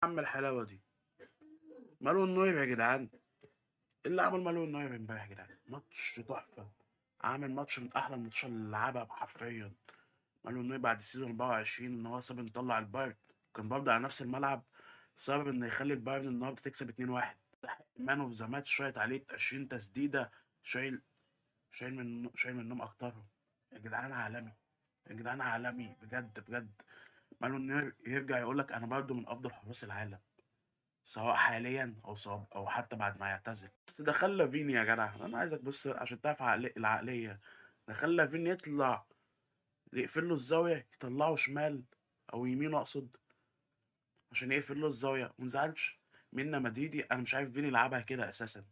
عم الحلاوه دي مالون نوير يا جدعان. ايه اللي عمل مالون نوير امبارح يا جدعان؟ ماتش تحفه. عامل ماتش من احلى الماتشات اللي لعبها حرفيا. مالون نوير بعد السيزون 24 ان هو ساب نطلع البايرن، كان برضه على نفس الملعب، سبب ان يخلي البايرن النهارده تكسب 2-1. مان اوف ذا ماتش، شايط عليه 20 تسديده، شايل منهم اكترهم. يا جدعان عالمي، يا جدعان عالمي بجد بجد. مالون نوير يرجع يقول لك انا برضه من افضل حراس العالم، سواء حاليا او حتى بعد ما يعتزل. بس ده خلى فيني يا جدع، انا عايزك بص عشان تعرف العقليه. ده خلى فيني يطلع يقفل له الزاويه، يطلعه شمال او يمين اقصد، عشان يقفل له الزاويه ومنزعلش. منا مدريدي انا مش عارف فيني يلعبها كده اساسا.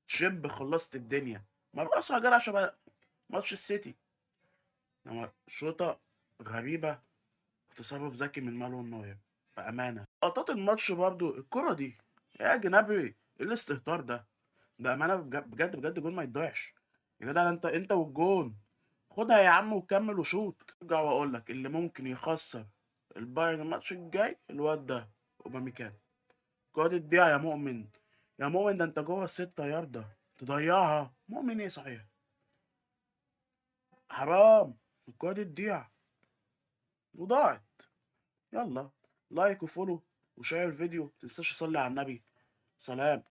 شب خلصت الدنيا، مرقصها يا جدع شبه ماتش السيتي. انما شوطه غريبه، تصرف ذكي من مالون نوير بامانه. لقطات الماتش برضو الكره دي، يا جنابري ايه الاستهتار ده؟ بامانه بجد بجد جول ما يتضيعش. يا جدع انت والجون، خدها يا عم وكمل وشوط. ارجع واقول لك اللي ممكن يخسر البايرن الماتش الجاي الواد ده اوباميكان. الكره دي تضيع يا مؤمن، يا مؤمن ده انت جوه الستة ياردة تضيعها. مؤمن ايه صحيح؟ حرام الكره دي تضيع وضاعت. يلا لايك وفولو وشير الفيديو، متنساش تصلي على النبي. سلام.